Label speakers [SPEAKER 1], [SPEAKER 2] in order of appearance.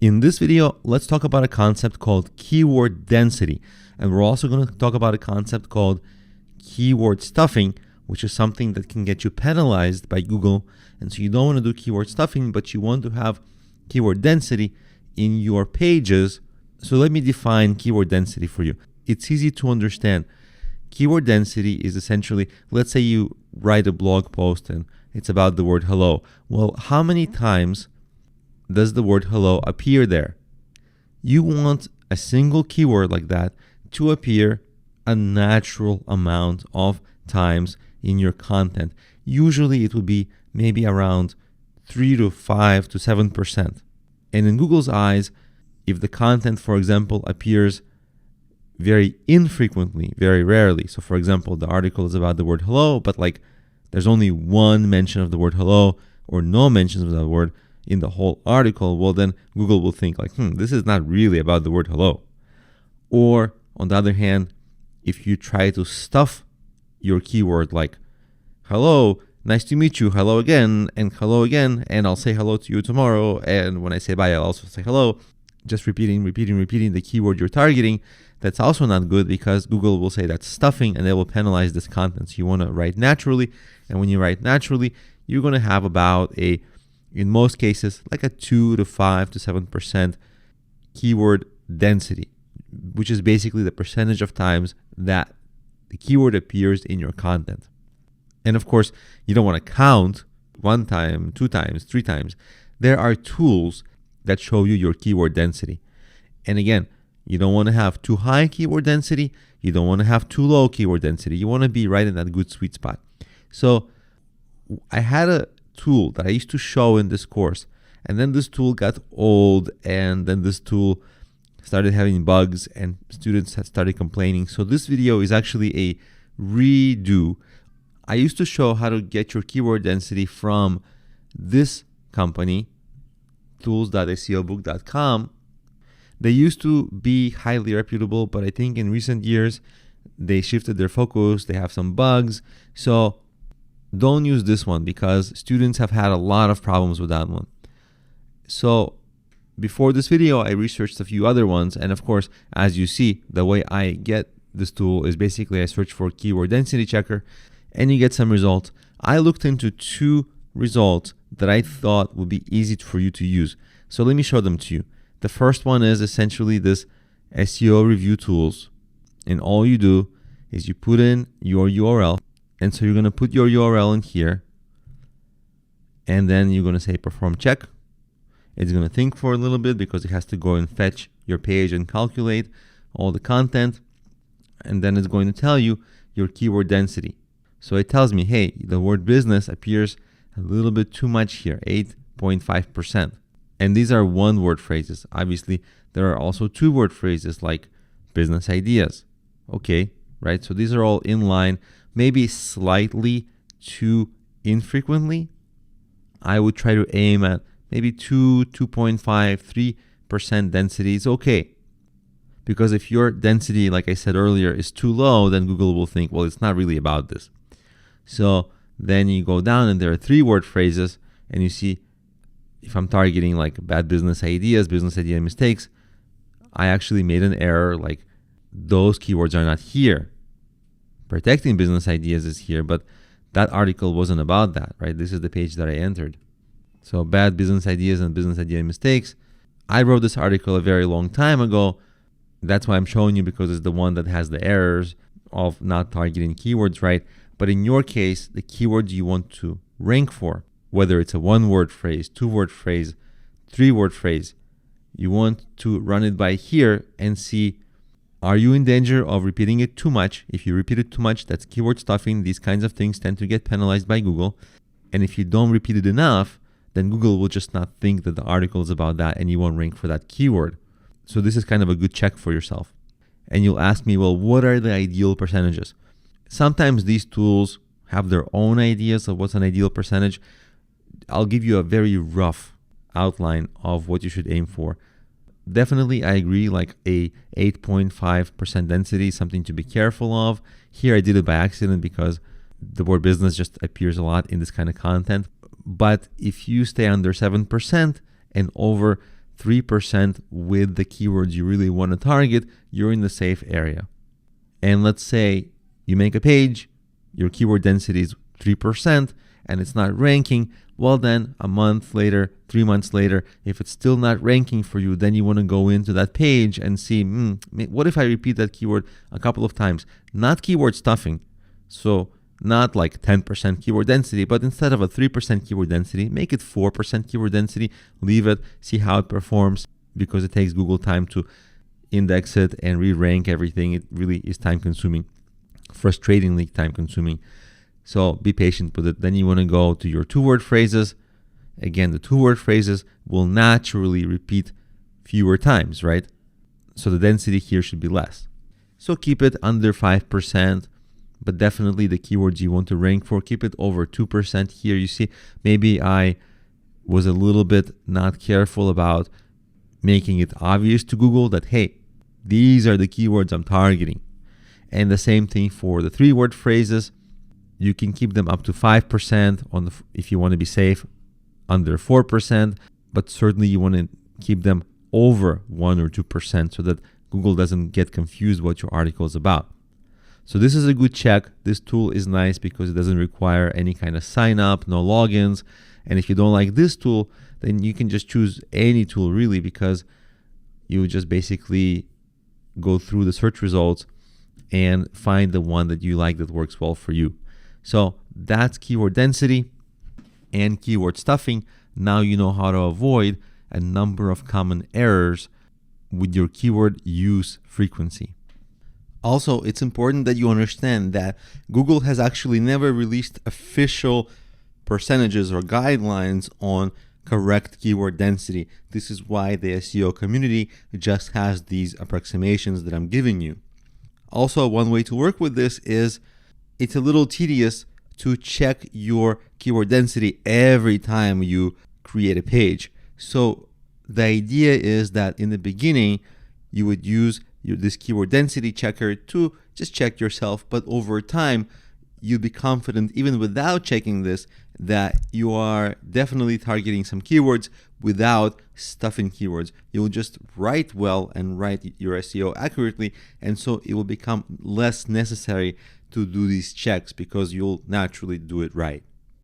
[SPEAKER 1] In this video, let's talk about a concept called keyword density. And we're also going to talk about a concept called keyword stuffing, which is something that can get you penalized by Google. And so you don't want to do keyword stuffing, but you want to have keyword density in your pages. So let me define keyword density for you. It's easy to understand. Keyword density is essentially, let's say you write a blog post and it's about the word hello. Well, how many times does the word hello appear there? You want a single keyword like that to appear a natural amount of times in your content. Usually it would be maybe around 3 to 5 to 7%. And in Google's eyes, if the content, for example, appears very infrequently, very rarely. So for example, the article is about the word hello, but there's only one mention of the word hello or no mentions of that word in the whole article, well then Google will think this is not really about the word hello. Or on the other hand, if you try to stuff your keyword like hello, nice to meet you, hello again, and I'll say hello to you tomorrow, and when I say bye, I'll also say hello, just repeating the keyword you're targeting, that's also not good because Google will say that's stuffing and they will penalize this content. So you want to write naturally, and when you write naturally, you're going to have about in most cases, like a 2 to 5 to 7% keyword density, which is basically the percentage of times that the keyword appears in your content. And of course, you don't want to count 1 time, 2 times, 3 times. There are tools that show you your keyword density. And again, you don't want to have too high keyword density. You don't want to have too low keyword density. You want to be right in that good sweet spot. So I had a tool that I used to show in this course, and then this tool got old, and then this tool started having bugs and students had started complaining. So this video is actually a redo. I used to show how to get your keyword density from this company, tools.seobook.com. They used to be highly reputable, but I think in recent years they shifted their focus. They have some bugs. So don't use this one because students have had a lot of problems with that one. So before this video, I researched a few other ones. And of course, as you see, the way I get this tool is basically I search for keyword density checker and you get some results. I looked into 2 results that I thought would be easy for you to use. So let me show them to you. The first one is essentially this SEO review tools. And all you do is you put in your URL. And so you're going to put your URL in here, and then you're going to say perform check. It's going to think for a little bit because it has to go and fetch your page and calculate all the content. And then it's going to tell you your keyword density. So it tells me, hey, the word business appears a little bit too much here, 8.5%. And these are 1-word phrases. Obviously, there are also 2-word phrases like business ideas. Okay, right? So these are all in line. Maybe slightly too infrequently. I would try to aim at maybe 2.5, 3% density is okay. Because if your density, like I said earlier, is too low, then Google will think, well, it's not really about this. So then you go down and there are 3-word phrases and you see if I'm targeting like bad business idea mistakes, I actually made an error, like those keywords are not here. Protecting business ideas is here, but that article wasn't about that, right? This is the page that I entered. So bad business ideas and business idea mistakes. I wrote this article a very long time ago. That's why I'm showing you, because it's the one that has the errors of not targeting keywords right. But in your case, the keywords you want to rank for, whether it's a 1-word phrase, 2-word phrase, 3-word phrase, you want to run it by here and see, are you in danger of repeating it too much? If you repeat it too much, that's keyword stuffing. These kinds of things tend to get penalized by Google. And if you don't repeat it enough, then Google will just not think that the article is about that and you won't rank for that keyword. So this is kind of a good check for yourself. And you'll ask me, well, what are the ideal percentages? Sometimes these tools have their own ideas of what's an ideal percentage. I'll give you a very rough outline of what you should aim for. Definitely, I agree, like a 8.5% density is something to be careful of. Here I did it by accident because the word business just appears a lot in this kind of content. But if you stay under 7% and over 3% with the keywords you really want to target, you're in the safe area. And let's say you make a page, your keyword density is 3%, and it's not ranking. Well, then a month later, 3 months later, if it's still not ranking for you, then you want to go into that page and see, what if I repeat that keyword a couple of times? Not keyword stuffing. So not like 10% keyword density, but instead of a 3% keyword density, make it 4% keyword density, leave it, see how it performs, because it takes Google time to index it and re-rank everything. It really is time consuming, frustratingly time consuming. So be patient with it. Then you want to go to your 2-word phrases. Again, the 2-word phrases will naturally repeat fewer times, right? So the density here should be less. So keep it under 5%, but definitely the keywords you want to rank for, keep it over 2% here. You see, maybe I was a little bit not careful about making it obvious to Google that, hey, these are the keywords I'm targeting. And the same thing for the 3-word phrases. You can keep them up to 5% if you want to be safe, under 4%, but certainly you want to keep them over 1 or 2% so that Google doesn't get confused what your article is about. So this is a good check. This tool is nice because it doesn't require any kind of sign up, no logins. And if you don't like this tool, then you can just choose any tool really, because you just basically go through the search results and find the one that you like that works well for you. So that's keyword density and keyword stuffing. Now you know how to avoid a number of common errors with your keyword use frequency. Also, it's important that you understand that Google has actually never released official percentages or guidelines on correct keyword density. This is why the SEO community just has these approximations that I'm giving you. Also, one way to work with this is it's a little tedious to check your keyword density every time you create a page. So the idea is that in the beginning, you would use this keyword density checker to just check yourself, but over time, you'd be confident, even without checking this, that you are definitely targeting some keywords without stuffing keywords. You'll just write well and write your SEO accurately, and so it will become less necessary to do these checks because you'll naturally do it right.